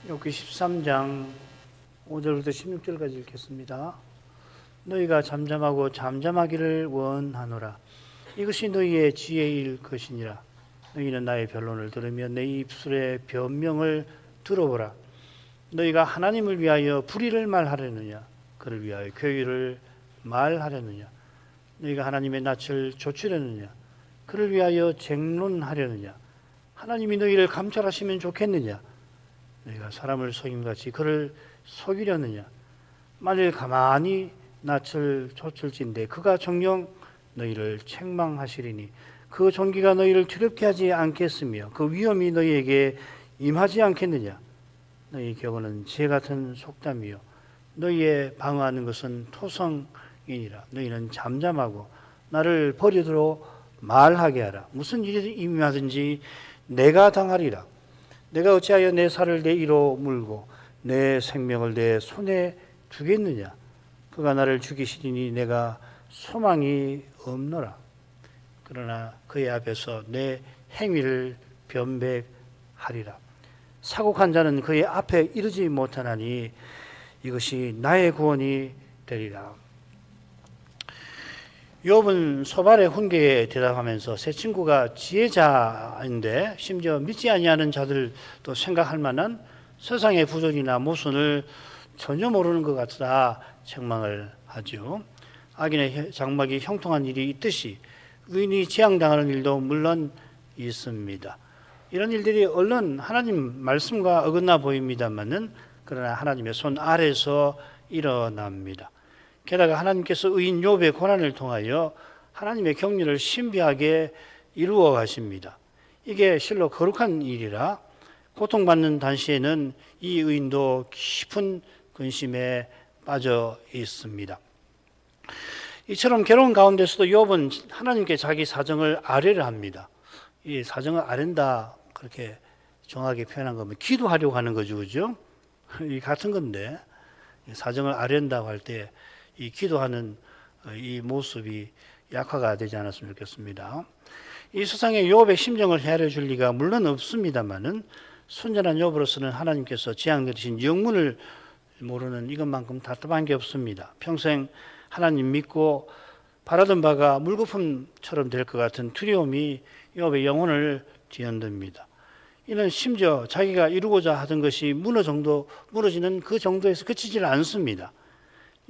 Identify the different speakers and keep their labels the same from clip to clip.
Speaker 1: 욥기 13장 5절부터 16절까지 읽겠습니다. 너희가 잠잠하고 잠잠하기를 원하노라. 이것이 너희의 지혜일 것이니라. 너희는 나의 변론을 들으며 내 입술의 변명을 들어보라. 너희가 하나님을 위하여 불의를 말하려느냐, 그를 위하여 교의를 말하려느냐. 너희가 하나님의 낯을 조추려느냐, 그를 위하여 쟁론하려느냐. 하나님이 너희를 감찰하시면 좋겠느냐. 너희가 사람을 속임같이 그를 속이려느냐. 만일 가만히 낯을 좇을진대 그가 정녕 너희를 책망하시리니 그 존귀가 너희를 두렵게 하지 않겠으며 그 위험이 너희에게 임하지 않겠느냐. 너희 격언은 재 같은 속담이요 너희의 방어하는 것은 토성이니라. 너희는 잠잠하고 나를 버리도록 말하게 하라. 무슨 일이 임하든지 내가 당하리라. 내가 어찌하여 내 살을 내 이로 물고 내 생명을 내 손에 두겠느냐. 그가 나를 죽이시리니 내가 소망이 없노라. 그러나 그의 앞에서 내 행위를 변백하리라. 사곡한 자는 그의 앞에 이르지 못하나니 이것이 나의 구원이 되리라. 욥은 소발의 훈계에 대답하면서 새 친구가 지혜자인데 심지어 믿지 아니하는 자들도 생각할 만한 세상의 부조리나 모순을 전혀 모르는 것 같다 책망을 하죠. 악인의 장막이 형통한 일이 있듯이 의인이 재앙당하는 일도 물론 있습니다. 이런 일들이 얼른 하나님 말씀과 어긋나 보입니다만은 그러나 하나님의 손 아래서 일어납니다. 게다가 하나님께서 의인 욥의 고난을 통하여 하나님의 경륜을 신비하게 이루어 가십니다. 이게 실로 거룩한 일이라 고통받는 당시에는 이 의인도 깊은 근심에 빠져 있습니다. 이처럼 괴로운 가운데서도 욥은 하나님께 자기 사정을 아뢰려 합니다. 이 사정을 아랜다 그렇게 정확하게 표현한 거면 기도하려고 하는 거죠, 그죠? 이 같은 건데 사정을 아랜다고 할 때 이 기도하는 이 모습이 약화가 되지 않았으면 좋겠습니다. 이 세상에 욥의 심정을 헤아려 줄 리가 물론 없습니다만은 순전한 욥으로서는 하나님께서 재앙 내리신 영문을 모르는 이것만큼 답답한 게 없습니다. 평생 하나님 믿고 바라던 바가 물거품처럼 될 것 같은 두려움이 욥의 영혼을 뒤흔듭니다. 이는 심지어 자기가 이루고자 하던 것이 무너지는 그 정도에서 그치질 않습니다.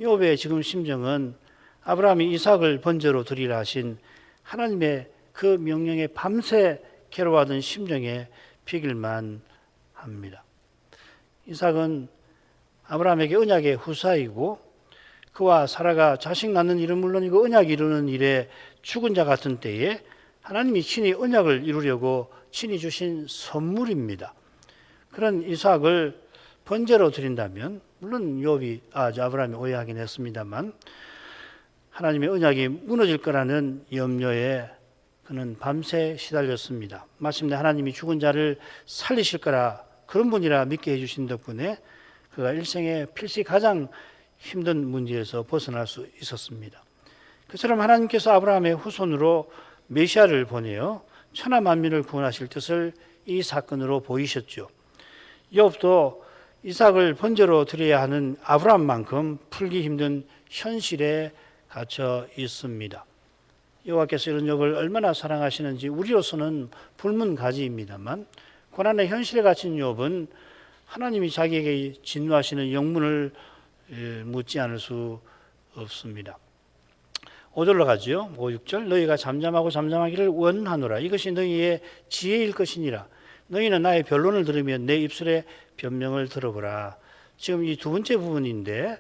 Speaker 1: 욥의 지금 심정은 아브라함이 이삭을 번제로 드리라 하신 하나님의 그 명령에 밤새 괴로워하던 심정에 비길만 합니다. 이삭은 아브라함에게 언약의 후사이고 그와 사라가 자식 낳는 일은 물론이고 언약 이루는 일에 죽은 자 같은 때에 하나님이 친히 언약을 이루려고 친히 주신 선물입니다. 그런 이삭을 번제로 드린다면 물론 아브라함이 오해하긴 했습니다만 하나님의 언약이 무너질 거라는 염려에 그는 밤새 시달렸습니다. 마침내 하나님이 죽은 자를 살리실 거라 그런 분이라 믿게 해주신 덕분에 그가 일생에 필시 가장 힘든 문제에서 벗어날 수 있었습니다. 그처럼 하나님께서 아브라함의 후손으로 메시아를 보내어 천하 만민을 구원하실 뜻을 이 사건으로 보이셨죠. 욥도 이삭을 번제로 드려야 하는 아브라함만큼 풀기 힘든 현실에 갇혀 있습니다. 여호와께서 이런 욥을 얼마나 사랑하시는지 우리로서는 불문가지입니다만 고난의 현실에 갇힌 욥은 하나님이 자기에게 진노하시는 영문을 묻지 않을 수 없습니다. 5절로 가죠. 5, 6절 너희가 잠잠하고 잠잠하기를 원하노라. 이것이 너희의 지혜일 것이니라. 너희는 나의 변론을 들으면 내 입술의 변명을 들어보라. 지금 이 두 번째 부분인데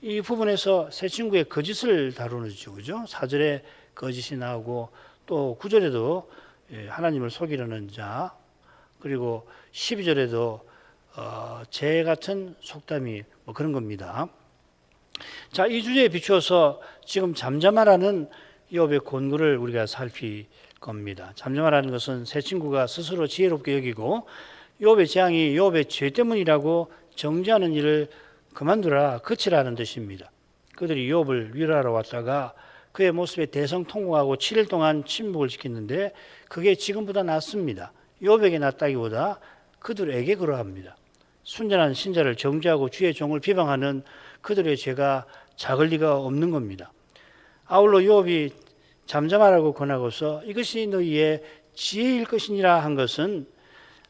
Speaker 1: 이 부분에서 새 친구의 거짓을 다루는죠. 그죠? 4절에 거짓이 나오고 또 9절에도 하나님을 속이려는 자 그리고 12절에도 재 같은 속담이 뭐 그런 겁니다. 자, 이 주제에 비추어서 지금 잠잠하라는 욥의 권고를 우리가 살필 겁니다. 잠잠하라는 것은 새 친구가 스스로 지혜롭게 여기고 욥의 재앙이 욥의 죄 때문이라고 정죄하는 일을 그만두라, 그치라는 뜻입니다. 그들이 욥을 위로하러 왔다가 그의 모습에 대성통곡하고 7일 동안 침묵을 지켰는데 그게 지금보다 낫습니다. 욥에게 낫다기보다 그들에게 그러합니다. 순전한 신자를 정죄하고 주의 종을 비방하는 그들의 죄가 작을 리가 없는 겁니다. 아울러 욥이 잠잠하라고 권하고서 이것이 너희의 지혜일 것이니라 한 것은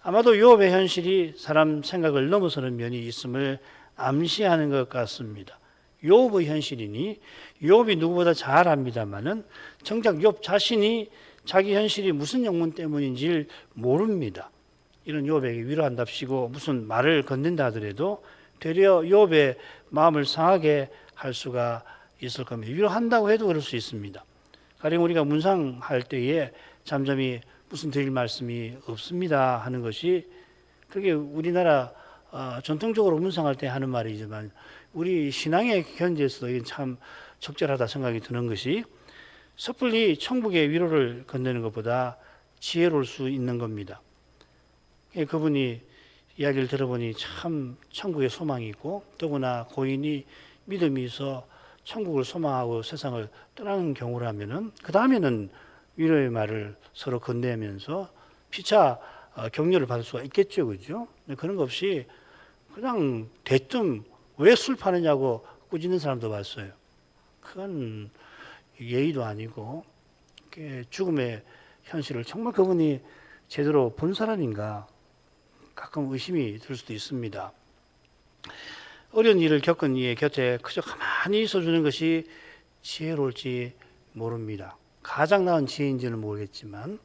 Speaker 1: 아마도 욥의 현실이 사람 생각을 넘어서는 면이 있음을 암시하는 것 같습니다. 욥의 현실이니 욥이 누구보다 잘 압니다만은 정작 욥 자신이 자기 현실이 무슨 영문 때문인지 모릅니다. 이런 욥에게 위로한답시고 무슨 말을 건넨다 하더라도 되려 욥의 마음을 상하게 할 수가 있을 겁니다. 위로한다고 해도 그럴 수 있습니다. 가령 우리가 문상할 때에 잠잠히 무슨 드릴 말씀이 없습니다 하는 것이 그게 우리나라 전통적으로 문상할 때 하는 말이지만 우리 신앙의 현지에서도 이게 참 적절하다 생각이 드는 것이 섣불리 천국의 위로를 건네는 것보다 지혜로울 수 있는 겁니다. 그분이 이야기를 들어보니 참 천국에 소망이 있고 더구나 고인이 믿음이 있어 천국을 소망하고 세상을 떠나는 경우라면은 그 다음에는 위로의 말을 서로 건네면서 피차 격려를 받을 수가 있겠죠, 그죠? 그런 거 없이 그냥 대뜸 왜 술 파느냐고 꾸짖는 사람도 봤어요. 그건 예의도 아니고 죽음의 현실을 정말 그분이 제대로 본 사람인가 가끔 의심이 들 수도 있습니다. 어려운 일을 겪은 이의 곁에 그저 가만히 있어주는 것이 지혜로울지 모릅니다. 가장 나은 지혜인지는 모르겠지만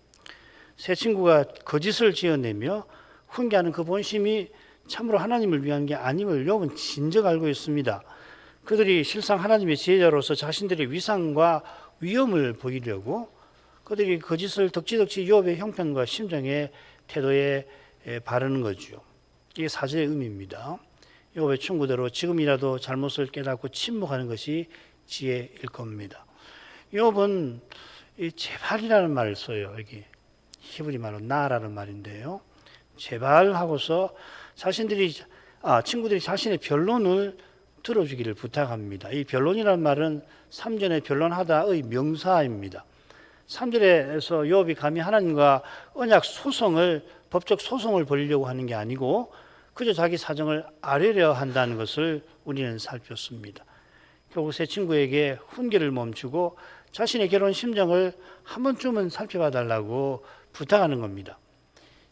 Speaker 1: 새 친구가 거짓을 지어내며 훈계하는 그 본심이 참으로 하나님을 위한 게 아님을 욥은 진즉 알고 있습니다. 그들이 실상 하나님의 지혜자로서 자신들의 위상과 위엄을 보이려고 그들이 거짓을 덕지덕지 욥의 형편과 심정의 태도에 바르는 거죠. 이게 사제의 의미입니다. 욥의 충고대로 지금이라도 잘못을 깨닫고 침묵하는 것이 지혜일 겁니다. 욥은 이 제발이라는 말을 써요. 여기 히브리 말로 나라는 말인데요. 제발 하고서 친구들이 자신의 변론을 들어주기를 부탁합니다. 이 변론이라는 말은 3절에 변론하다의 명사입니다. 3절에서 욥이 감히 하나님과 언약 소송을 법적 소송을 벌이려고 하는 게 아니고 그저 자기 사정을 아뢰려 한다는 것을 우리는 살폈습니다. 결국 새 친구에게 훈계를 멈추고 자신의 결혼 심정을 한 번쯤은 살펴봐 달라고 부탁하는 겁니다.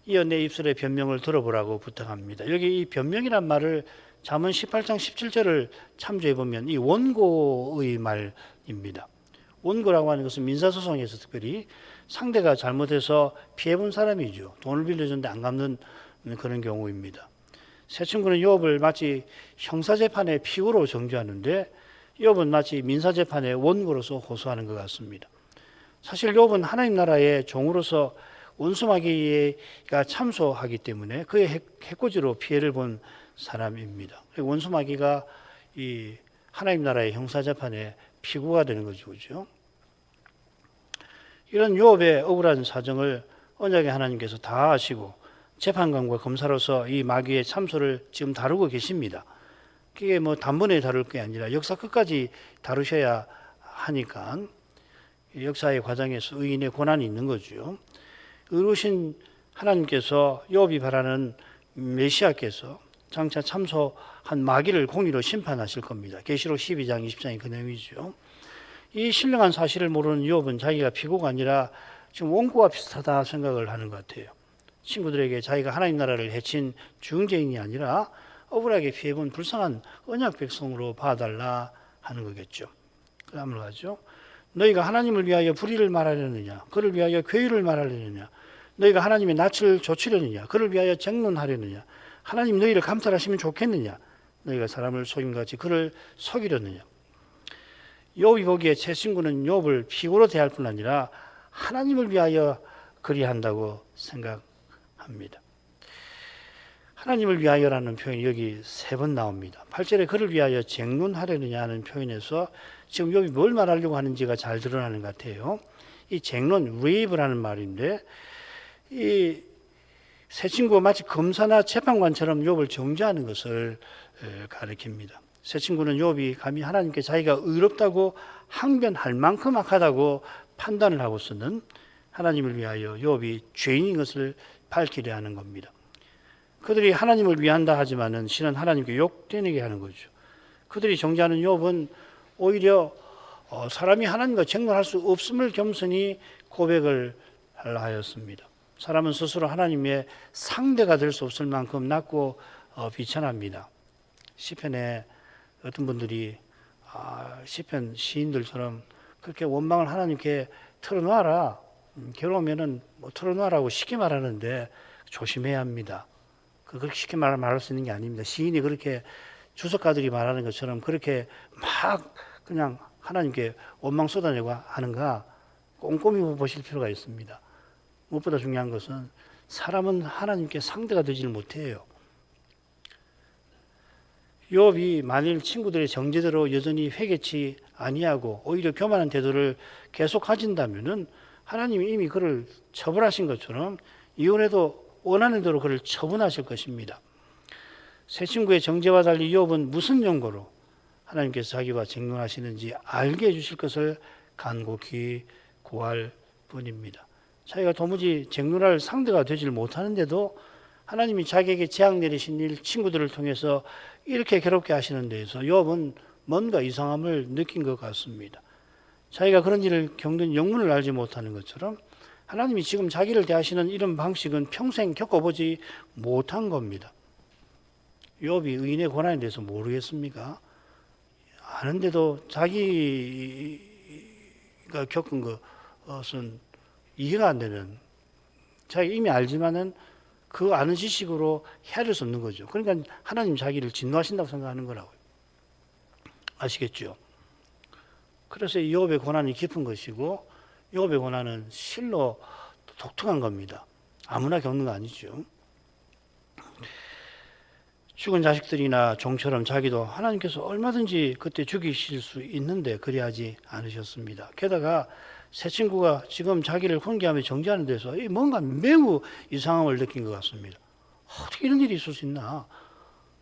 Speaker 1: 이어 내 입술의 변명을 들어보라고 부탁합니다. 여기 이 변명이란 말을 잠언 18장 17절을 참조해 보면 이 원고의 말입니다. 원고라고 하는 것은 민사소송에서 특별히 상대가 잘못해서 피해본 사람이죠. 돈을 빌려줬는데 안 갚는 그런 경우입니다. 새 친구는 욥을 마치 형사재판의 피고로 정죄하는데 욥은 마치 민사재판의 원고로서 호소하는 것 같습니다. 사실 욥은 하나님 나라의 종으로서 원수마귀가 참소하기 때문에 그의 해코지로 피해를 본 사람입니다. 원수마귀가 이 하나님 나라의 형사재판의 피고가 되는 거죠, 그죠? 이런 욥의 억울한 사정을 언약의 하나님께서 다 아시고 재판관과 검사로서 이 마귀의 참소를 지금 다루고 계십니다. 그게 뭐 단번에 다룰 게 아니라 역사 끝까지 다루셔야 하니까 역사의 과정에서 의인의 고난이 있는 거죠. 의로우신 하나님께서 욥이 바라는 메시아께서 장차 참소한 마귀를 공의로 심판하실 겁니다. 계시록 12장 20장이 그 내용이죠. 이 신령한 사실을 모르는 욥은 자기가 피고가 아니라 지금 원고와 비슷하다 생각을 하는 것 같아요. 친구들에게 자기가 하나님 나라를 해친 중죄인이 아니라 억울하게 피해본 불쌍한 언약 백성으로 봐달라 하는 거겠죠. 그 다음으로 가죠. 너희가 하나님을 위하여 불의를 말하려느냐? 그를 위하여 괴유를 말하려느냐? 너희가 하나님의 낯을 좇으려느냐? 그를 위하여 쟁론하려느냐? 하나님 너희를 감찰하시면 좋겠느냐? 너희가 사람을 속임같이 그를 속이려느냐? 욥이 보기에 새 친구는 욥을 피고로 대할 뿐 아니라 하나님을 위하여 그리한다고 생각합니다. 하나님을 위하여라는 표현이 여기 3번 나옵니다. 8절에 그를 위하여 쟁론하려느냐 하는 표현에서 지금 욥이 뭘 말하려고 하는지가 잘 드러나는 것 같아요. 이 쟁론, 레이브라는 말인데 이 새 친구가 마치 검사나 재판관처럼 욥을 정죄하는 것을 가리킵니다. 새 친구는 욥이 감히 하나님께 자기가 의롭다고 항변할 만큼 악하다고 판단을 하고서는 하나님을 위하여 욥이 죄인인 것을 밝히려 하는 겁니다. 그들이 하나님을 위한다 하지만은 실은 하나님께 욕되게 하는 거죠. 그들이 정죄하는 욥은 오히려 사람이 하나님과 쟁론할 수 없음을 겸손히 고백을 하였습니다. 사람은 스스로 하나님의 상대가 될 수 없을 만큼 낮고 비천합니다. 시편에 어떤 분들이 시편 시인들처럼 그렇게 원망을 하나님께 털어놓아라. 괴로우면은 털어놓아라고 쉽게 말하는데 조심해야 합니다. 그렇게 쉽게 말할 수 있는 게 아닙니다. 시인이 그렇게 주석가들이 말하는 것처럼 그렇게 막 그냥 하나님께 원망 쏟아내고 하는가 꼼꼼히 보실 필요가 있습니다. 무엇보다 중요한 것은 사람은 하나님께 상대가 되질 못해요. 욥이 만일 친구들의 정죄대로 여전히 회개치 아니하고 오히려 교만한 태도를 계속 가진다면은 하나님이 이미 그를 처벌하신 것처럼 이혼해도 원하는 대로 그를 처분하실 것입니다. 새 친구의 정죄와 달리 욥은 무슨 연고로 하나님께서 자기와 쟁론하시는지 알게 해주실 것을 간곡히 구할 뿐입니다. 자기가 도무지 쟁론할 상대가 되질 못하는데도 하나님이 자기에게 재앙 내리신 일, 친구들을 통해서 이렇게 괴롭게 하시는 데에서 욥은 뭔가 이상함을 느낀 것 같습니다. 자기가 그런 일을 겪는 영문을 알지 못하는 것처럼 하나님이 지금 자기를 대하시는 이런 방식은 평생 겪어보지 못한 겁니다. 욥이 의인의 고난에 대해서 모르겠습니까? 아는데도 자기가 겪은 것은 이해가 안 되는, 자기 이미 알지만은 그 아는 지식으로 헤아릴 수 없는 거죠. 그러니까 하나님 자기를 진노하신다고 생각하는 거라고요. 아시겠죠? 그래서 이 욥의 고난이 깊은 것이고 욥의 고난은 실로 독특한 겁니다. 아무나 겪는 거 아니죠. 죽은 자식들이나 종처럼 자기도 하나님께서 얼마든지 그때 죽이실 수 있는데 그리하지 않으셨습니다. 게다가 새 친구가 지금 자기를 훈계하며 정죄하는 데서 뭔가 매우 이상함을 느낀 것 같습니다. 어떻게 이런 일이 있을 수 있나?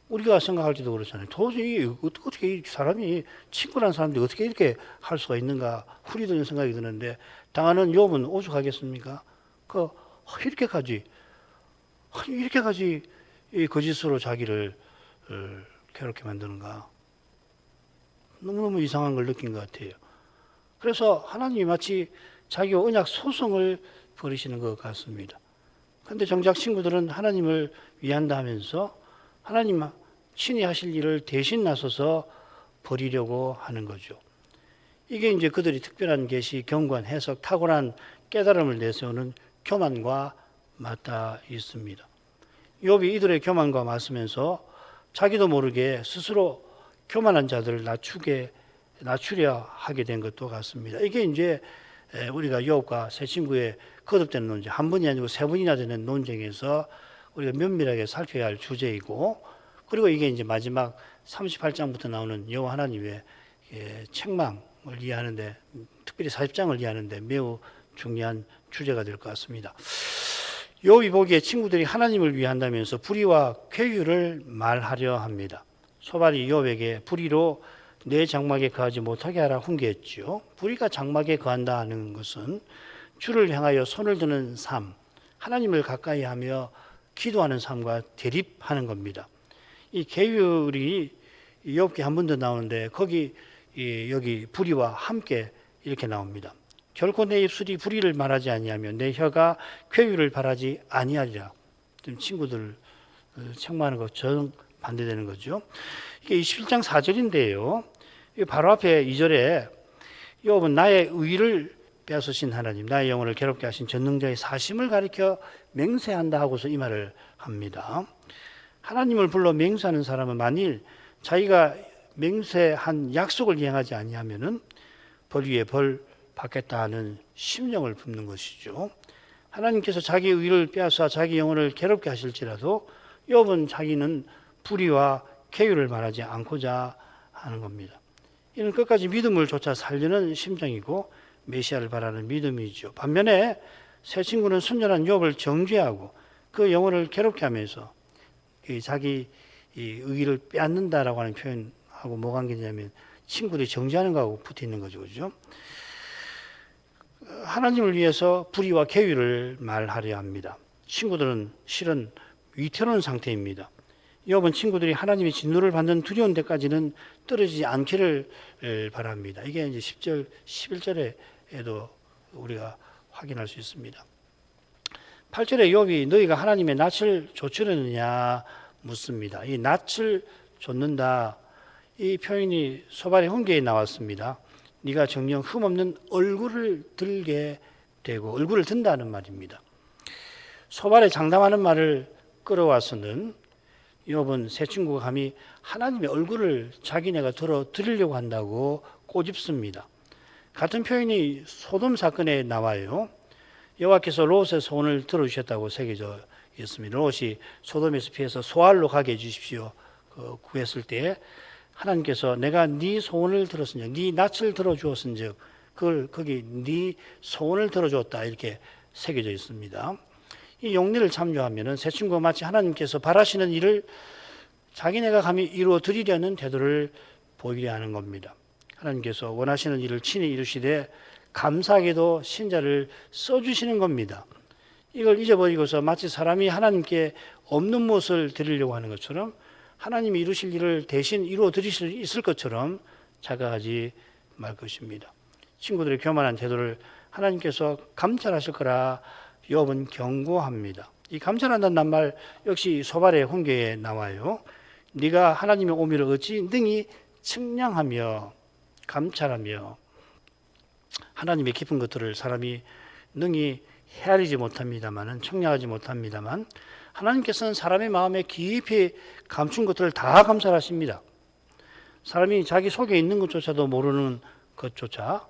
Speaker 1: 우리가 생각할 때도 그렇잖아요. 도저히 어떻게 사람이 친구라는 사람들이 어떻게 이렇게 할 수가 있는가 후리드는 생각이 드는데 당하는 욥은 오죽하겠습니까? 이렇게까지 이 거짓으로 자기를 괴롭게 만드는가? 너무너무 이상한 걸 느낀 것 같아요. 그래서 하나님이 마치 자기와 언약 소송을 벌이시는 것 같습니다. 그런데 정작 친구들은 하나님을 위한다 하면서 하나님 친히 하실 일을 대신 나서서 벌이려고 하는 거죠. 이게 이제 그들이 특별한 계시, 경관, 해석, 탁월한 깨달음을 내세우는 교만과 맞닿아 있습니다. 욥이 이들의 교만과 맞서면서 자기도 모르게 스스로 교만한 자들을 낮추려 하게 된 것도 같습니다. 이게 이제 우리가 욥과 새 친구의 거듭되는 논쟁, 한 번이 아니고 세 번이나 되는 논쟁에서 우리가 면밀하게 살펴야 할 주제이고, 그리고 이게 이제 마지막 38장부터 나오는 여호와 하나님의 책망을 이해하는데, 특별히 40장을 이해하는데 매우 중요한 주제가 될 것 같습니다. 욥이 보기에 친구들이 하나님을 위한다면서 불의와 쾌유를 말하려 합니다. 소발이 욥에게 불의로 내 장막에 거하지 못하게 하라 훈계했죠. 불의가 장막에 거한다는 것은 주를 향하여 손을 드는 삶, 하나님을 가까이 하며 기도하는 삶과 대립하는 겁니다. 이 계율이 욥기 한 번 더 나오는데 여기 불의와 함께 이렇게 나옵니다. 결코 내 입술이 불의를 말하지 아니하며 내 혀가 쾌유를 바라지 아니하리라. 친구들 책망하는 것 정반대되는 거죠. 이게 21장 4절인데요. 바로 앞에 2절에 욥은 나의 의를 빼앗으신 하나님, 나의 영혼을 괴롭게 하신 전능자의 사심을 가리켜 맹세한다 하고서 이 말을 합니다. 하나님을 불러 맹세하는 사람은 만일 자기가 맹세한 약속을 이행하지 아니하면은 벌 위에 벌 받겠다 하는 심령을 품는 것이죠. 하나님께서 자기 의를 빼앗아 자기 영혼을 괴롭게 하실지라도 욥은 자기는 불의와 쾌유를 말하지 않고자 하는 겁니다. 이는 끝까지 믿음을 조차 살려는 심정이고 메시아를 바라는 믿음이죠. 반면에 새 친구는 순전한 욥을 정죄하고 그 영혼을 괴롭게 하면서 자기 의를 빼앗는다라고 하는 표현하고 뭐가 관계냐면 친구들이 정죄하는 거하고 붙어 있는 거죠. 그죠? 하나님을 위해서 불의와 쾌유를 말하려 합니다. 친구들은 실은 위태로운 상태입니다. 욥은 친구들이 하나님의 진노를 받는 두려운 데까지는 떨어지지 않기를 바랍니다. 이게 이제 10절, 11절에도 우리가 확인할 수 있습니다. 8절에 욥이 너희가 하나님의 낯을 좇으려느냐 묻습니다. 이 낯을 좇는다, 이 표현이 소발의 훈계에 나왔습니다. 네가 정녕 흠없는 얼굴을 들게 되고, 얼굴을 든다는 말입니다. 소발의 장담하는 말을 끌어와서는 욥은 세 친구가 감히 하나님의 얼굴을 자기네가 드리려고 한다고 꼬집습니다. 같은 표현이 소돔 사건에 나와요. 여호와께서 롯의 소원을 들어주셨다고 새겨져 있습니다. 롯이 소돔에서 피해서 소알로 가게 해주십시오 구했을 때 하나님께서 내가 네 소원을 들었은즉, 네 낯을 들어주었은즉, 그걸 거기 네 소원을 들어주었다 이렇게 새겨져 있습니다. 이 용례를 참조하면은 세 친구가 마치 하나님께서 바라시는 일을 자기네가 감히 이루어 드리려는 태도를 보이려 하는 겁니다. 하나님께서 원하시는 일을 친히 이루시되 감사하게도 신자를 써주시는 겁니다. 이걸 잊어버리고서 마치 사람이 하나님께 없는 무엇을 드리려고 하는 것처럼, 하나님이 이루실 일을 대신 이루어 드릴 수 있을 것처럼 자각하지 말 것입니다. 친구들의 교만한 태도를 하나님께서 감찰하실 거라 욥은 경고합니다. 이 감찰한다는 말 역시 소발의 훈계에 나와요. 네가 하나님의 오미를 어찌 능히 측량하며 감찰하며, 하나님의 깊은 것들을 사람이 능히 헤아리지 못합니다만, 청량하지 못합니다만, 하나님께서는 사람의 마음에 깊이 감춘 것들을 다 감찰하십니다. 사람이 자기 속에 있는 것조차도 모르는 것조차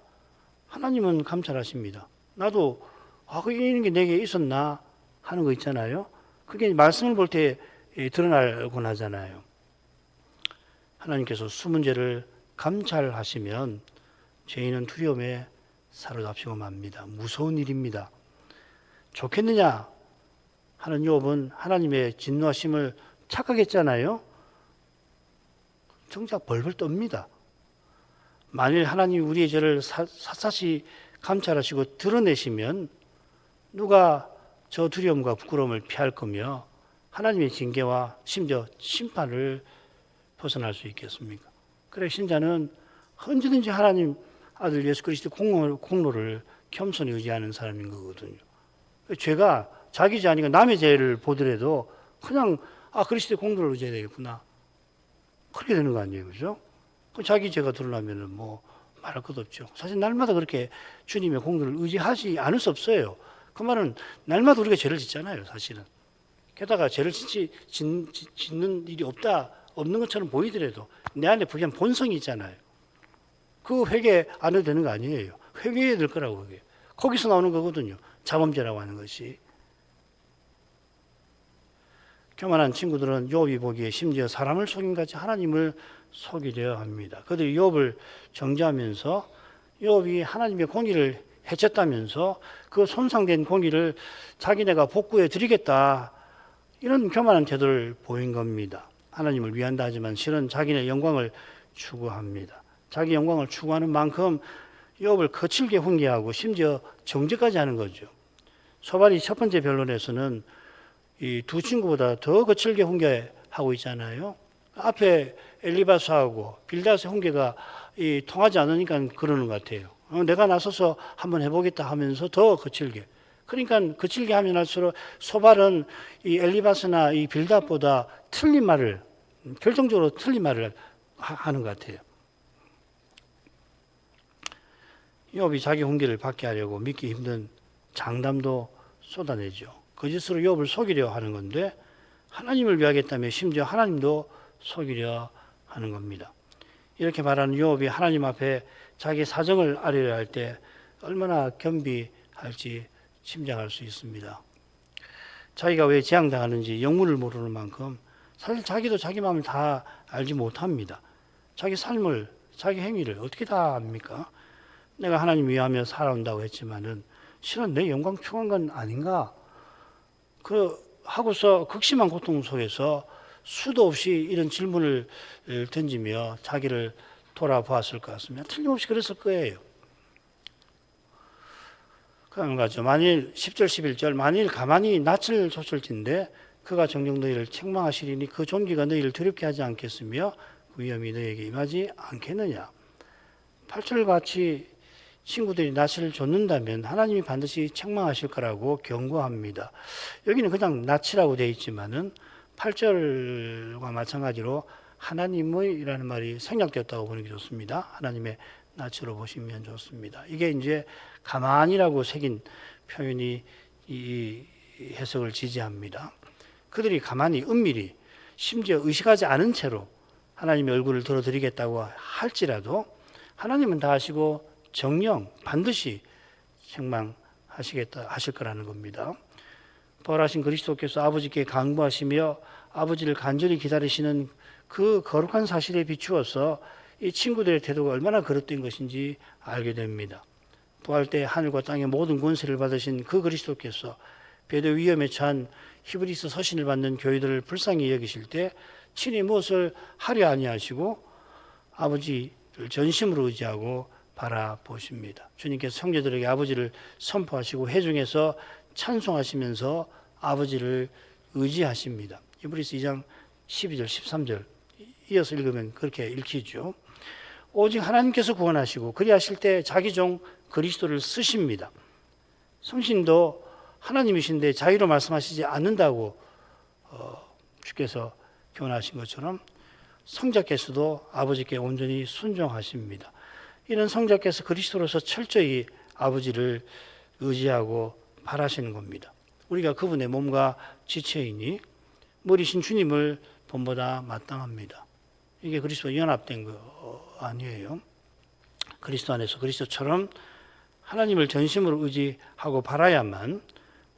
Speaker 1: 하나님은 감찰하십니다. 나도 이런 게 내게 있었나 하는 거 있잖아요. 그게 말씀을 볼 때 드러나곤 하잖아요. 하나님께서 숨은 죄를 감찰하시면 죄인은 두려움에 사로잡히고 맙니다. 무서운 일입니다. 좋겠느냐 하는 욥은 하나님의 진노하심을 착각했잖아요. 정작 벌벌 떱니다. 만일 하나님이 우리의 죄를 샅샅이 감찰하시고 드러내시면 누가 저 두려움과 부끄러움을 피할 거며 하나님의 징계와 심지어 심판을 벗어날 수 있겠습니까? 그래 신자는 언제든지 하나님 아들 예수 그리스도 공로를 겸손히 의지하는 사람인 거거든요. 죄가 자기 죄 아니고 남의 죄를 보더라도 그냥 그리스도의 공로를 의지해야 되겠구나, 그렇게 되는 거 아니에요, 그죠? 자기 죄가 드러나면은 뭐 말할 것도 없죠. 사실 날마다 그렇게 주님의 공로를 의지하지 않을 수 없어요. 그 말은 날마다 우리가 죄를 짓잖아요, 사실은. 게다가 죄를 짓는 일이 없는 것처럼 보이더라도 내 안에 그냥 본성이 있잖아요. 그 회개 안 해도 되는 거 아니에요. 회개해야 될 거라고, 그게. 거기서 나오는 거거든요. 자범죄라고 하는 것이. 교만한 친구들은 욥이 보기에 심지어 사람을 속인 같이 하나님을 속이려 합니다. 그들이 욥을 정죄하면서 욥이 하나님의 공의를 해쳤다면서 그 손상된 공의를 자기네가 복구해 드리겠다, 이런 교만한 태도를 보인 겁니다. 하나님을 위한다 하지만 실은 자기네 영광을 추구합니다. 자기 영광을 추구하는 만큼 욥을 거칠게 훈계하고 심지어 정죄까지 하는 거죠. 소발이 첫 번째 변론에서는 이 두 친구보다 더 거칠게 훈계하고 있잖아요. 앞에 엘리바스하고 빌닷의 훈계가 통하지 않으니까 그러는 것 같아요. 내가 나서서 한번 해보겠다 하면서 더 거칠게. 그러니까 거칠게 하면 할수록 소발은 이 엘리바스나 이 빌닷보다 틀린 말을, 결정적으로 틀린 말을 하는 것 같아요. 욥이 자기 훈계를 받게 하려고 믿기 힘든 장담도 쏟아내죠. 거짓으로 욥을 속이려 하는 건데 하나님을 위하겠다며 심지어 하나님도 속이려 하는 겁니다. 이렇게 말하는 욥이 하나님 앞에 자기 사정을 아뢰려 할 때 얼마나 겸비할지 짐작할 수 있습니다. 자기가 왜 재앙당하는지 영문을 모르는 만큼 사실 자기도 자기 마음을 다 알지 못합니다. 자기 삶을, 자기 행위를 어떻게 다 압니까? 내가 하나님 위하며 살아온다고 했지만은 실은 내 영광 추구한 건 아닌가? 하고서 극심한 고통 속에서 수도 없이 이런 질문을 던지며 자기를 돌아보았을 것 같습니다. 틀림없이 그랬을 거예요. 그런 거죠. 만일 10절 11절 만일 가만히 낯을 좇을진데 그가 정녕 너희를 책망하시리니 그 존귀가 너희를 두렵게 하지 않겠으며 그 위험이 너희에게 임하지 않겠느냐. 8절 같이 친구들이 낯을 줬는다면 하나님이 반드시 책망하실 거라고 경고합니다. 여기는 그냥 낯이라고 되어 있지만은 8절과 마찬가지로 하나님의라는 말이 생략되었다고 보는 게 좋습니다. 하나님의 낯으로 보시면 좋습니다. 이게 이제 가만히라고 새긴 표현이 이 해석을 지지합니다. 그들이 가만히 은밀히 심지어 의식하지 않은 채로 하나님의 얼굴을 들어드리겠다고 할지라도 하나님은 다 아시고 정녕 반드시 책망하시겠다 하실 거라는 겁니다. 부활하신 그리스도께서 아버지께 강구하시며 아버지를 간절히 기다리시는 그 거룩한 사실에 비추어서 이 친구들의 태도가 얼마나 거룩된 것인지 알게 됩니다. 부활 때 하늘과 땅의 모든 권세를 받으신 그 그리스도께서 배도 위험에 처한 히브리서 서신을 받는 교회들을 불쌍히 여기실 때 친히 무엇을 하려 아니하시고 아버지를 전심으로 의지하고 바라보십니다. 주님께서 형제들에게 아버지를 선포하시고 회중에서 찬송하시면서 아버지를 의지하십니다. 히브리서 2장 12절 13절 이어서 읽으면 그렇게 읽히죠. 오직 하나님께서 구원하시고 그리하실 때 자기 종 그리스도를 쓰십니다. 성신도 하나님이신데 자기로 말씀하시지 않는다고 주께서 교훈하신 것처럼 성자께서도 아버지께 온전히 순종하십니다. 이는 성자께서 그리스도로서 철저히 아버지를 의지하고 바라시는 겁니다. 우리가 그분의 몸과 지체이니 머리신 주님을 본보다 마땅합니다. 이게 그리스도와 연합된 거 아니에요. 그리스도 안에서 그리스도처럼 하나님을 전심으로 의지하고 바라야만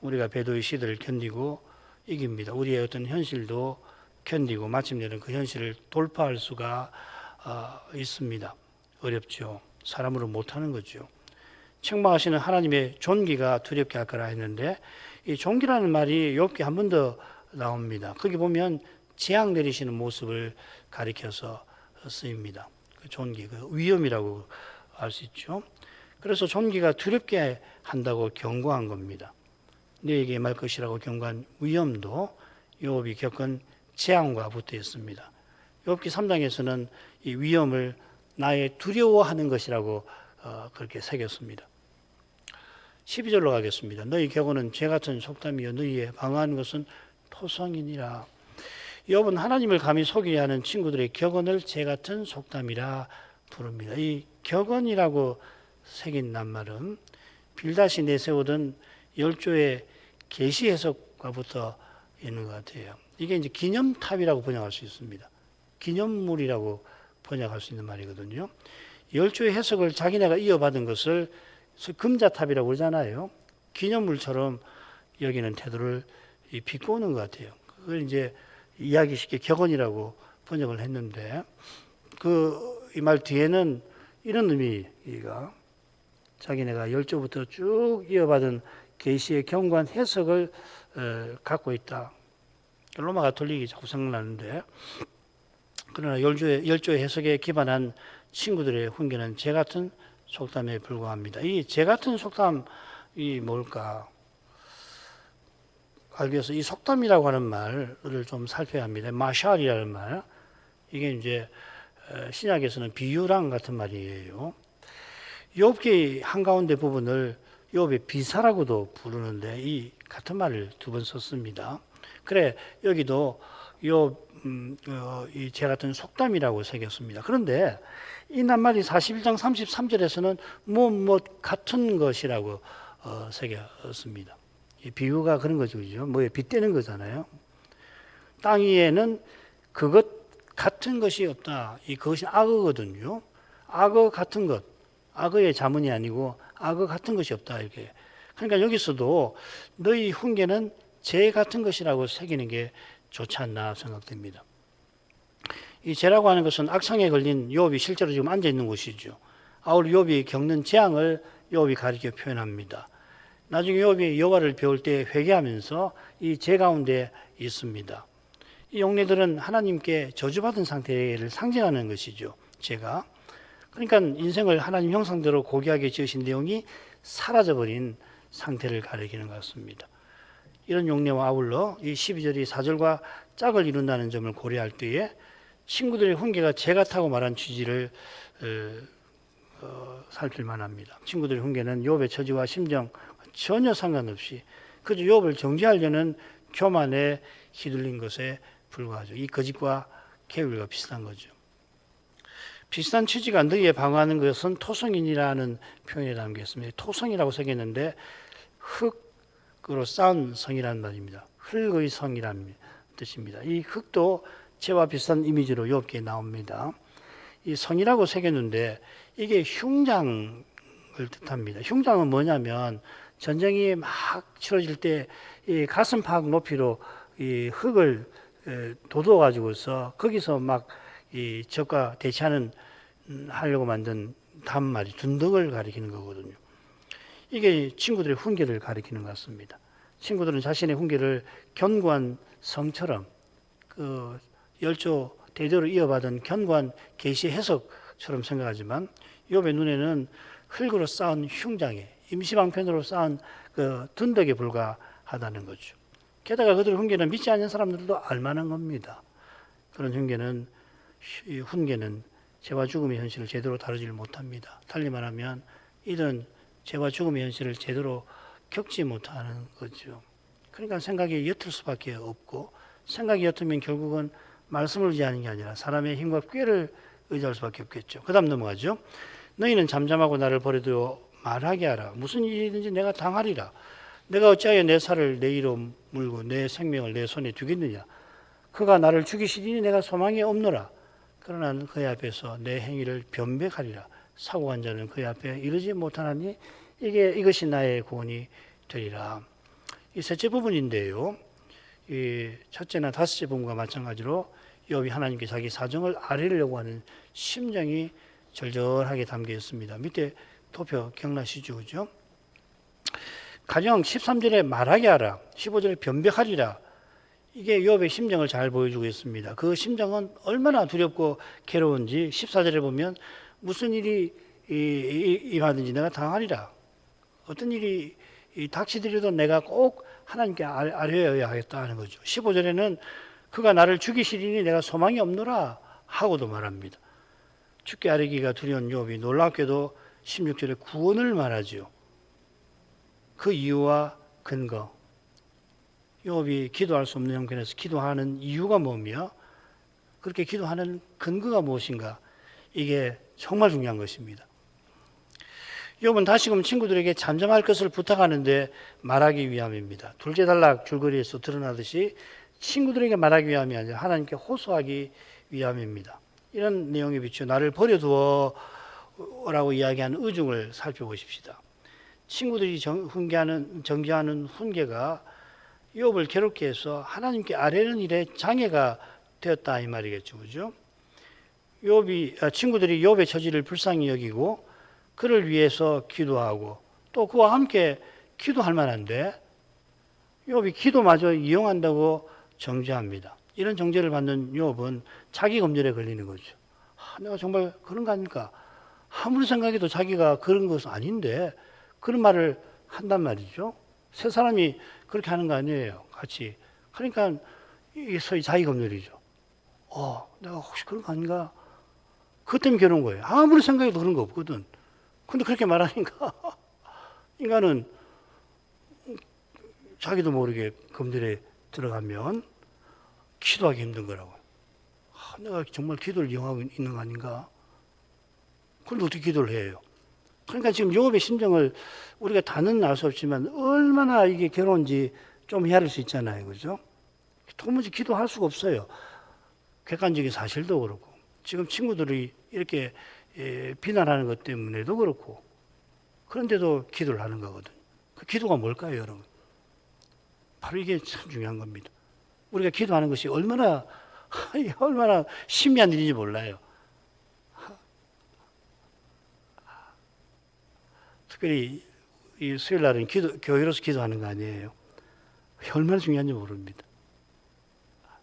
Speaker 1: 우리가 배도의 시대를 견디고 이깁니다. 우리의 어떤 현실도 견디고 마침내는 그 현실을 돌파할 수가 있습니다. 어렵죠. 사람으로 못하는 거죠. 책망하시는 하나님의 존귀가 두렵게 할 거라 했는데 이 존귀라는 말이 욥기 한 번 더 나옵니다. 거기 보면 재앙 내리시는 모습을 가리켜서 쓰입니다. 그 존귀, 그 위험이라고 알 수 있죠. 그래서 존귀가 두렵게 한다고 경고한 겁니다. 너에게 말 것이라고 경고한 위험도 욥이 겪은 재앙과 붙어 있습니다. 욥기 3장에서는 이 위험을 나의 두려워하는 것이라고 그렇게 새겼습니다. 12절로 가겠습니다. 너희 격언은 죄같은 속담이요 너희의 방어하는 것은 토성이니라. 욥은 하나님을 감히 속이려 하는 친구들의 격언을 죄같은 속담이라 부릅니다. 이 격언이라고 새긴 낱말은 빌닷이 내세우던 열조의 계시 해석과 붙어 있는 것 같아요. 이게 이제 기념탑이라고 번역할 수 있습니다. 기념물이라고 번역할 수 있는 말이거든요. 열조의 해석을 자기네가 이어받은 것을 금자탑이라고 그러잖아요. 기념물처럼 여기는 태도를 비꼬는 것 같아요. 그걸 이제 이야기 쉽게 격언이라고 번역을 했는데 이 말 뒤에는 이런 의미가 자기네가 열조부터 쭉 이어받은 계시의 견고한 해석을 갖고 있다. 로마 가톨릭이 자꾸 생각나는데 그러나 열조의 해석에 기반한 친구들의 훈계는 제 같은 속담에 불과합니다. 이 제 같은 속담이 뭘까? 알기 위해서 이 속담이라고 하는 말을 좀 살펴야 합니다. 마샬이라는 말. 이게 이제 신약에서는 비유랑 같은 말이에요. 욥기 한가운데 부분을 욥의 비사라고도 부르는데 이 같은 말을 두 번 썼습니다. 그래 여기도 이 제 같은 속담이라고 새겼습니다. 그런데 이 낱말이 41장 33절에서는 뭐 같은 것이라고 새겼습니다. 이 비유가 그런 거죠, 그죠? 뭐에 빗대는 거잖아요. 땅 위에는 그것 같은 것이 없다. 그것이 악어거든요. 악어 같은 것, 악어의 자문이 아니고 악어 같은 것이 없다 이렇게. 그러니까 여기서도 너희 훈계는 재 같은 것이라고 새기는 게 좋지 않나 생각됩니다. 이 재라고 하는 것은 악상에 걸린 욥이 실제로 지금 앉아 있는 곳이죠. 아울 욥이 겪는 재앙을 욥이 가리켜 표현합니다. 나중에 욥이 여호와를 배울 때 회개하면서 이 재 가운데 있습니다. 이 용례들은 하나님께 저주받은 상태를 상징하는 것이죠. 재가. 그러니까 인생을 하나님 형상대로 고귀하게 지으신 내용이 사라져버린 상태를 가리키는 것 같습니다. 이런 용례와 아울러 이 12절이 4절과 짝을 이룬다는 점을 고려할 때에 친구들의 훈계가 제가 타고 말한 취지를 살필 만합니다. 친구들의 훈계는 욥의 처지와 심정 전혀 상관없이 그저 욥을 정죄하려는 교만에 휘둘린 것에 불과하죠. 이 거짓과 계율과 비슷한 거죠. 비슷한 취지가 너희에 방어하는 것은 토성인이라는 표현에 담겨 있습니다. 토성이라고 새겼는데 흙으로 쌓은 성이라는 말입니다. 흙의 성이라는 뜻입니다. 이 흙도 죄와 비슷한 이미지로 욥기에 나옵니다. 이 성이라고 새겼는데 이게 흉장을 뜻합니다. 흉장은 뭐냐면 전쟁이 막 치러질 때 이 가슴팍 높이로 이 흙을 돋워 가지고서 거기서 막 이 적과 대치하는 하려고 만든 단말이 둔덕을 가리키는 거거든요. 이게 친구들의 훈계를 가리키는 것 같습니다. 친구들은 자신의 훈계를 견고한 성처럼 그 열조 대대로 이어받은 견고한 계시 해석처럼 생각하지만 욥의 눈에는 흙으로 쌓은 흉장에 임시방편으로 쌓은 그 둔덕에 불과하다는 거죠. 게다가 그들의 훈계는 믿지 않는 사람들도 알만한 겁니다. 그런 훈계는 죄와 죽음의 현실을 제대로 다루지를 못합니다. 달리 말하면 이들은 죄와 죽음의 현실을 제대로 겪지 못하는 거죠. 그러니까 생각이 옅을 수밖에 없고 생각이 옅으면 결국은 말씀을 의지하는 게 아니라 사람의 힘과 꾀를 의지할 수밖에 없겠죠. 그 다음 넘어가죠. 너희는 잠잠하고 나를 버려두어 말하게 하라. 무슨 일이든지 내가 당하리라. 내가 어찌하여 내 살을 내 이로 물고 내 생명을 내 손에 두겠느냐. 그가 나를 죽이시리니 내가 소망이 없노라. 그러나 그의 앞에서 내 행위를 변백하리라. 사고한 자는 그의 앞에 이르지 못하나니 이것이 나의 구원이 되리라. 이 셋째 부분인데요. 이 첫째나 다섯째 부분과 마찬가지로 욥이 하나님께 자기 사정을 아뢰려고 하는 심정이 절절하게 담겨 있습니다. 밑에 도표 기억나시죠? 그죠? 가령 13절에 말하게 하라, 15절에 변백하리라. 이게 욥의 심정을 잘 보여주고 있습니다. 그 심정은 얼마나 두렵고 괴로운지 14절에 보면 무슨 일이 임하든지 내가 당하리라. 어떤 일이 닥치더라도 내가 꼭 하나님께 아뢰어야 하겠다 하는 거죠. 15절에는 그가 나를 죽이시리니 내가 소망이 없노라 하고도 말합니다. 죽게 아뢰기가 두려운 욥이 놀랍게도 16절에 구원을 말하죠. 그 이유와 근거. 욥이 기도할 수 없는 형편에서 기도하는 이유가 뭐며 그렇게 기도하는 근거가 무엇인가. 이게 정말 중요한 것입니다. 욥은 다시금 친구들에게 잠잠할 것을 부탁하는데 말하기 위함입니다. 둘째 단락 줄거리에서 드러나듯이 친구들에게 말하기 위함이 아니라 하나님께 호소하기 위함입니다. 이런 내용에 비추어 나를 버려두어 라고 이야기하는 의중을 살펴보십시다. 친구들이 정죄하는 훈계가 욥을 괴롭게 해서 하나님께 아뢰는 일에 장애가 되었다 이 말이겠죠. 그죠? 친구들이 욥의 처지를 불쌍히 여기고 그를 위해서 기도하고 또 그와 함께 기도할 만한데 욥이 기도마저 이용한다고 정죄합니다. 이런 정죄를 받는 욥은 자기 검열에 걸리는 거죠. 내가 정말 그런 거 아닙니까? 아무리 생각해도 자기가 그런 것은 아닌데 그런 말을 한단 말이죠. 세 사람이 그렇게 하는 거 아니에요. 같이. 그러니까 이게 소위 자기 검열이죠. 내가 혹시 그런 거 아닌가? 그것 때문에 괴로운 거예요. 아무리 생각해도 그런 거 없거든. 근데 그렇게 말하니까 인간은 자기도 모르게 검열에 들어가면 기도하기 힘든 거라고요. 내가 정말 기도를 이용하고 있는 거 아닌가? 그런데 어떻게 기도를 해요? 그러니까 지금 욥의 심정을 우리가 다는 알 수 없지만 얼마나 이게 괴로운지 좀 헤아릴 수 있잖아요. 그죠? 도무지 기도할 수가 없어요. 객관적인 사실도 그렇고 지금 친구들이 이렇게 비난하는 것 때문에도 그렇고 그런데도 기도를 하는 거거든요. 그 기도가 뭘까요, 여러분? 바로 이게 참 중요한 겁니다. 우리가 기도하는 것이 얼마나 신비한 일인지 몰라요. 특별히 이 수요일 날은 교회로서 기도하는 거 아니에요. 얼마나 중요한지 모릅니다.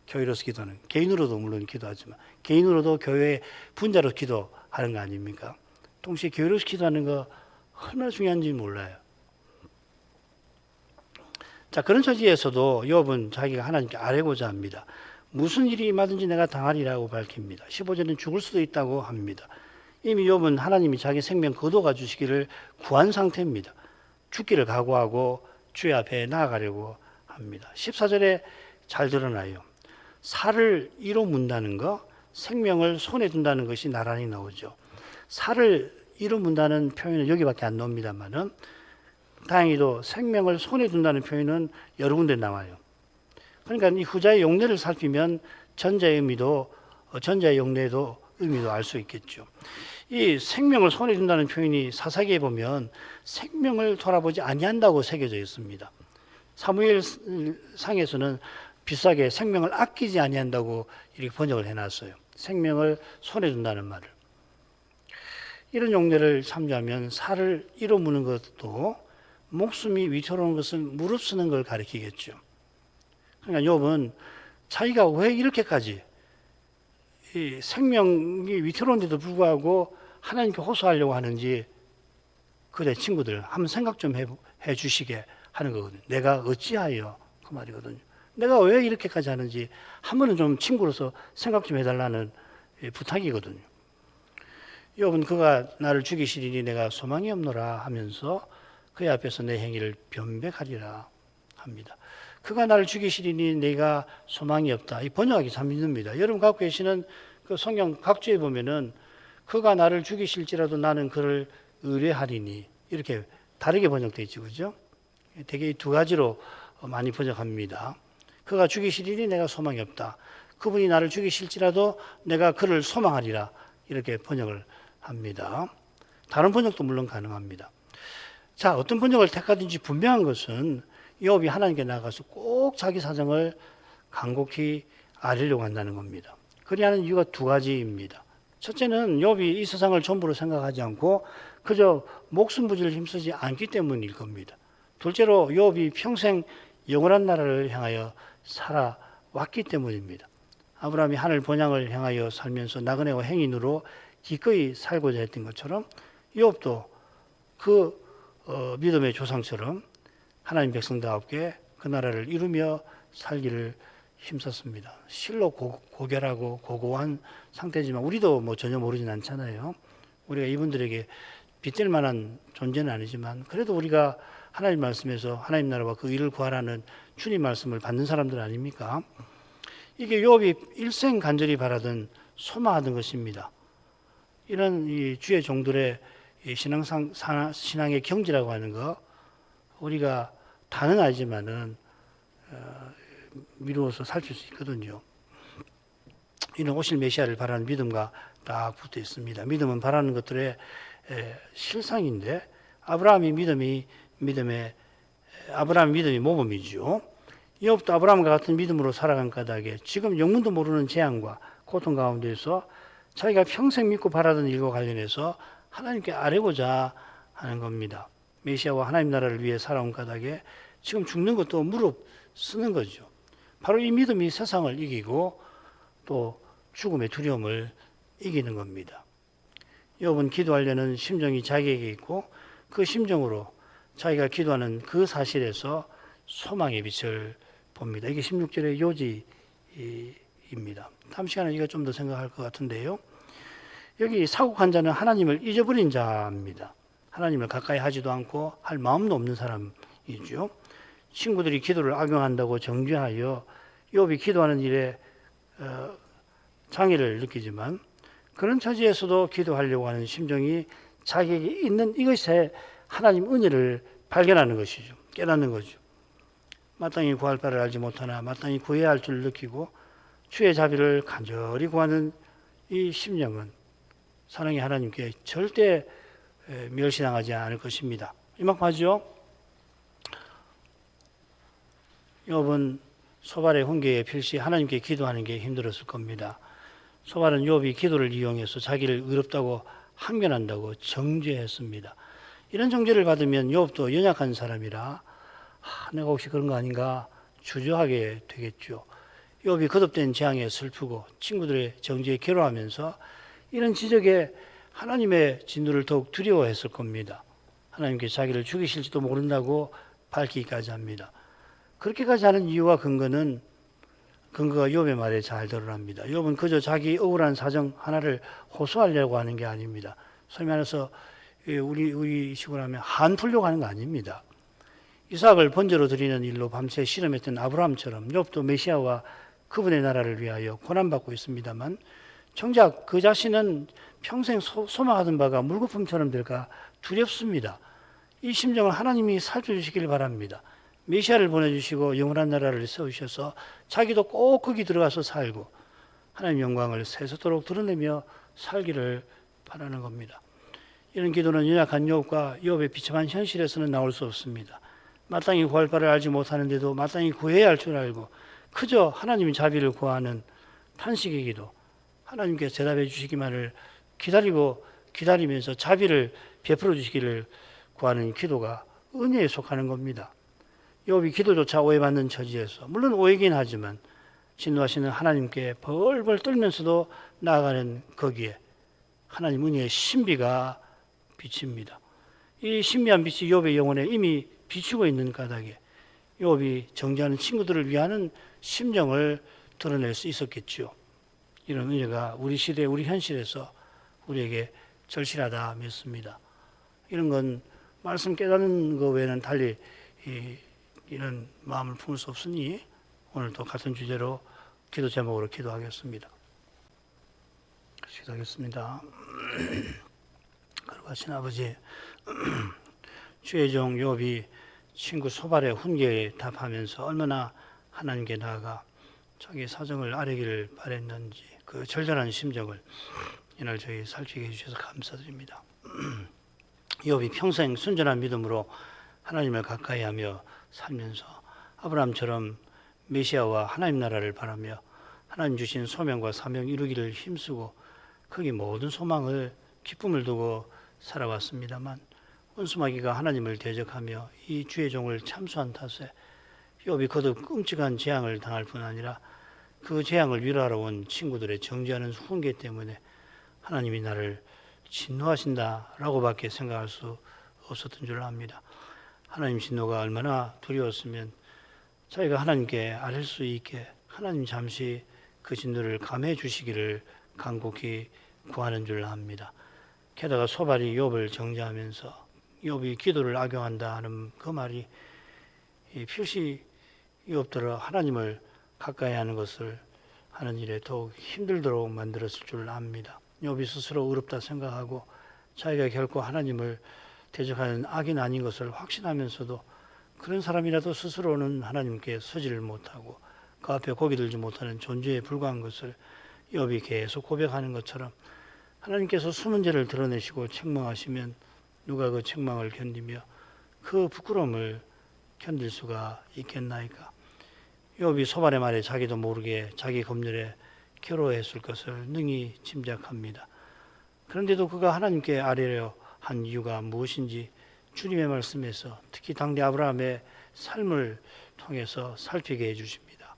Speaker 1: 교회로서 기도하는, 개인으로도 물론 기도하지만 개인으로도 교회 분자로 기도하는 거 아닙니까? 동시에 교회로서 기도하는 거 얼마나 중요한지 몰라요. 자, 그런 처지에서도 욥은 자기가 하나님께 아뢰고자 합니다. 무슨 일이 임하든지 내가 당하리라고 밝힙니다. 15절은 죽을 수도 있다고 합니다. 이미 욥은 하나님이 자기 생명 거둬가 주시기를 구한 상태입니다. 죽기를 각오하고 주의 앞에 나아가려고 합니다. 14절에 잘 드러나요. 살을 이로 문다는 거, 생명을 손에 둔다는 것이 나란히 나오죠. 살을 이로 문다는 표현은 여기밖에 안 나옵니다만은 다행히도 생명을 손에 둔다는 표현은 여러 군데 나와요. 그러니까 이 후자의 용례를 살피면 전자의 의미도 전자의 용례도 의미도 알 수 있겠죠. 이 생명을 손에 둔다는 표현이 사사기에 보면 생명을 돌아보지 아니한다고 새겨져 있습니다. 사무엘 상에서는 비싸게 생명을 아끼지 아니한다고 이렇게 번역을 해놨어요. 생명을 손에 둔다는 말을. 이런 용례를 참조하면 살을 이로 무는 것도 목숨이 위태로운 것을 무릅쓰는 걸 가리키겠죠. 그러니까 욥은 자기가 왜 이렇게까지 이 생명이 위태로운데도 불구하고 하나님께 호소하려고 하는지 그래 친구들 한번 생각 좀 해 주시게 하는 거거든요. 내가 어찌하여 그 말이거든요. 내가 왜 이렇게까지 하는지 한 번은 좀 친구로서 생각 좀 해달라는 부탁이거든요. 욥은 그가 나를 죽이시리니 내가 소망이 없노라 하면서 그의 앞에서 내 행위를 변백하리라 합니다. 그가 나를 죽이시리니 내가 소망이 없다. 이 번역하기 참 힘듭니다. 여러분 갖고 계시는 그 성경 각주에 보면은 그가 나를 죽이실지라도 나는 그를 의뢰하리니 이렇게 다르게 번역되어 있죠. 그죠? 되게 두 가지로 많이 번역합니다. 그가 죽이시리니 내가 소망이 없다. 그분이 나를 죽이실지라도 내가 그를 소망하리라. 이렇게 번역을 합니다. 다른 번역도 물론 가능합니다. 자, 어떤 번역을 택하든지 분명한 것은 욥이 하나님께 나가서 꼭 자기 사정을 간곡히 아뢰려고 한다는 겁니다. 그리하는 이유가 두 가지입니다. 첫째는 욥이 이 세상을 전부로 생각하지 않고 그저 목숨 부지를 힘쓰지 않기 때문일 겁니다. 둘째로 욥이 평생 영원한 나라를 향하여 살아왔기 때문입니다. 아브라함이 하늘 본향을 향하여 살면서 나그네와 행인으로 기꺼이 살고자 했던 것처럼 욥도 그 믿음의 조상처럼 하나님 백성다웠게 그 나라를 이루며 살기를 힘썼습니다. 실로 고결하고 고고한 상태지만 우리도 뭐 전혀 모르진 않잖아요. 우리가 이분들에게 빗댈 만한 존재는 아니지만 그래도 우리가 하나님 말씀에서 하나님 나라와 그 일을 구하라는 주님 말씀을 받는 사람들 아닙니까? 이게 욥이 일생 간절히 바라던 소망하던 것입니다. 이런 이 주의 종들의 신앙의 경지라고 하는 거 우리가 다는 아니지만은 미루어서 살필 수 있거든요. 이는 오실 메시아를 바라는 믿음과 딱 붙어 있습니다. 믿음은 바라는 것들의 실상인데 아브라함의 믿음이 모범이죠. 욥도 아브라함과 같은 믿음으로 살아간 까닭에 지금 영문도 모르는 재앙과 고통 가운데서 자기가 평생 믿고 바라던 일과 관련해서 하나님께 아뢰고자 하는 겁니다. 메시아와 하나님 나라를 위해 살아온 까닭에 지금 죽는 것도 무릎 쓰는 거죠. 바로 이 믿음이 세상을 이기고 또 죽음의 두려움을 이기는 겁니다. 욥은 기도하려는 심정이 자기에게 있고 그 심정으로 자기가 기도하는 그 사실에서 소망의 빛을 봅니다. 이게 16절의 요지입니다. 다음 시간에 이거 좀 더 생각할 것 같은데요. 여기 사곡한 자는 하나님을 잊어버린 자입니다. 하나님을 가까이 하지도 않고 할 마음도 없는 사람이죠. 친구들이 기도를 악용한다고 정죄하여 욥이 기도하는 일에 장애를 느끼지만 그런 처지에서도 기도하려고 하는 심정이 자기에게 있는 이것에 하나님 은혜를 발견하는 것이죠. 깨닫는 거죠. 마땅히 구할 바를 알지 못하나 마땅히 구해야 할 줄 느끼고 주의 자비를 간절히 구하는 이 심령은 사랑의 하나님께 절대 멸시당하지 않을 것입니다. 이만큼 하죠. 욥은 소발의 훈계에 필시 하나님께 기도하는 게 힘들었을 겁니다. 소발은 욥이 기도를 이용해서 자기를 의롭다고 항변한다고 정죄했습니다. 이런 정죄를 받으면 욥도 연약한 사람이라 내가 혹시 그런 거 아닌가 주저하게 되겠죠. 욥이 거듭된 재앙에 슬프고 친구들의 정죄에 괴로워하면서 이런 지적에 하나님의 진노를 더욱 두려워했을 겁니다. 하나님께 자기를 죽이실지도 모른다고 밝히기까지 합니다. 그렇게까지 하는 이유와 근거가 욥의 말에 잘 드러납니다. 욥은 그저 자기 억울한 사정 하나를 호소하려고 하는 게 아닙니다. 소위 말해서 우리 식으로 하면 한풀려고 하는 거 아닙니다. 이삭을 번제로 드리는 일로 밤새 실험했던 아브라함처럼 욥도 메시아와 그분의 나라를 위하여 고난받고 있습니다만 정작 그 자신은 평생 소망하던 바가 물거품처럼 될까 두렵습니다. 이 심정을 하나님이 살펴주시길 바랍니다. 메시아를 보내주시고 영원한 나라를 세우셔서 자기도 꼭 거기 들어가서 살고 하나님 영광을 세세토록 드러내며 살기를 바라는 겁니다. 이런 기도는 연약한 욥과 욥의 비참한 현실에서는 나올 수 없습니다. 마땅히 구할 바를 알지 못하는데도 마땅히 구해야 할 줄 알고 그저 하나님의 자비를 구하는 탄식의 기도, 하나님께서 대답해 주시기만을 기다리면서 자비를 베풀어 주시기를 구하는 기도가 은혜에 속하는 겁니다. 욥이 기도조차 오해받는 처지에서 물론 오해긴 하지만 진노하시는 하나님께 벌벌 떨면서도 나아가는 거기에 하나님 은혜의 신비가 비칩니다. 이 신비한 빛이 욥의 영혼에 이미 비추고 있는 까닭에 욥이 정죄하는 친구들을 위하는 심정을 드러낼 수 있었겠지요. 이런 은혜가 우리 시대, 우리 현실에서 우리에게 절실하다 믿습니다. 이런 건 말씀 깨닫는 것 외에는 달리 이런 마음을 품을 수 없으니 오늘도 같은 주제로 기도 제목으로 기도하겠습니다. 기도하겠습니다. 거룩하신 아버지, 주의 종 욥이 친구 소발의 훈계에 답하면서 얼마나 하나님께 나아가 자기 사정을 아뢰기를 바랬는지 그 절절한 심정을 이날 저희 살피게 해주셔서 감사드립니다. 욥이 평생 순전한 믿음으로 하나님을 가까이하며 살면서 아브라함처럼 메시아와 하나님 나라를 바라며 하나님 주신 소명과 사명 이루기를 힘쓰고 거기 모든 소망을 기쁨을 두고 살아왔습니다만 원수마귀가 하나님을 대적하며 이 주의 종을 참수한 탓에 욥이 거듭 끔찍한 재앙을 당할 뿐 아니라 그 재앙을 위로하러 온 친구들의 정죄하는 훈계 때문에 하나님이 나를 진노하신다라고밖에 생각할 수 없었던 줄 압니다. 하나님 진노가 얼마나 두려웠으면 자기가 하나님께 아뢰 수 있게 하나님 잠시 그 진노를 감해 주시기를 간곡히 구하는 줄 압니다. 게다가 소발이 욥을 정죄하면서 욥이 기도를 악용한다 하는 그 말이 필시 욥들어 하나님을 가까이 하는 것을 하는 일에 더욱 힘들도록 만들었을 줄 압니다. 욥이 스스로 어렵다 생각하고 자기가 결코 하나님을 대적하는 악인 아닌 것을 확신하면서도 그런 사람이라도 스스로는 하나님께 서지를 못하고 그 앞에 고개 들지 못하는 존재에 불과한 것을 욥이 계속 고백하는 것처럼 하나님께서 숨은 죄를 드러내시고 책망하시면 누가 그 책망을 견디며 그 부끄러움을 견딜 수가 있겠나이까. 욥이 소발의 말에 자기도 모르게 자기 검열에 괴로워했을 것을 능히 짐작합니다. 그런데도 그가 하나님께 아뢰려 한 이유가 무엇인지 주님의 말씀에서 특히 당대 아브라함의 삶을 통해서 살피게 해주십니다.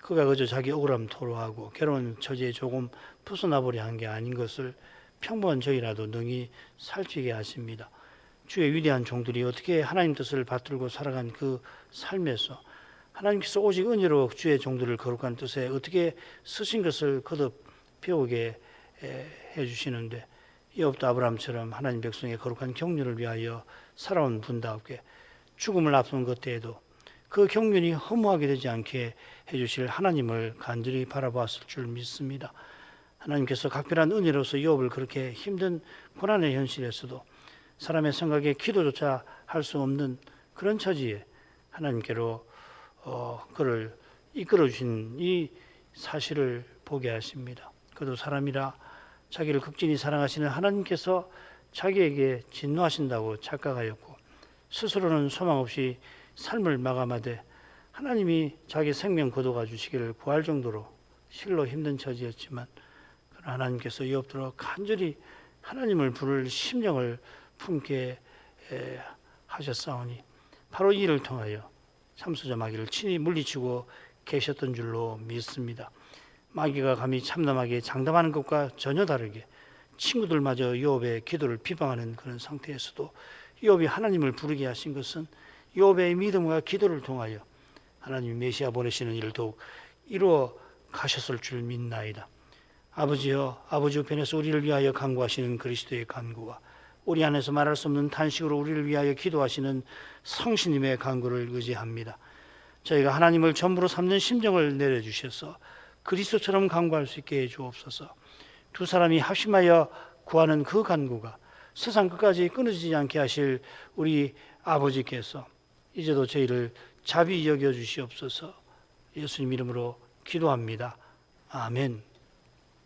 Speaker 1: 그가 그저 자기 억울함 토로하고 괴로운 처지에 조금 벗어나보려 한 게 아닌 것을 평범한 저희라도 능히 살피게 하십니다. 주의 위대한 종들이 어떻게 하나님 뜻을 받들고 살아간 그 삶에서 하나님께서 오직 은혜로 주의 종들을 거룩한 뜻에 어떻게 쓰신 것을 거듭 배우게 해주시는데 욥도 아브라함처럼 하나님 백성의 거룩한 경륜을 위하여 살아온 분답게 죽음을 앞둔 그때에도 그 경륜이 허무하게 되지 않게 해주실 하나님을 간절히 바라보았을 줄 믿습니다. 하나님께서 각별한 은혜로서 욥을 그렇게 힘든 고난의 현실에서도 사람의 생각에 기도조차 할 수 없는 그런 처지에 하나님께로 그를 이끌어 주신 이 사실을 보게 하십니다. 그도 사람이라 자기를 극진히 사랑하시는 하나님께서 자기에게 진노하신다고 착각하였고 스스로는 소망 없이 삶을 마감하되 하나님이 자기 생명 거둬가 주시기를 구할 정도로 실로 힘든 처지였지만 하나님께서 욥들어 간절히 하나님을 부를 심령을 품게 하셨사오니 바로 이 일을 통하여 참수자 마귀를 친히 물리치고 계셨던 줄로 믿습니다. 마귀가 감히 참담하게 장담하는 것과 전혀 다르게 친구들마저 욥의 기도를 비방하는 그런 상태에서도 욥이 하나님을 부르게 하신 것은 욥의 믿음과 기도를 통하여 하나님 메시아 보내시는 일을 더욱 이루어 가셨을 줄 믿나이다. 아버지여, 아버지 우편에서 우리를 위하여 간구하시는 그리스도의 간구와 우리 안에서 말할 수 없는 탄식으로 우리를 위하여 기도하시는 성신님의 간구를 의지합니다. 저희가 하나님을 전부로 삼는 심정을 내려주셔서 그리스도처럼 간구할 수 있게 해 주옵소서. 두 사람이 합심하여 구하는 그 간구가 세상 끝까지 끊어지지 않게 하실 우리 아버지께서 이제도 저희를 자비 여겨 주시옵소서. 예수님 이름으로 기도합니다. 아멘.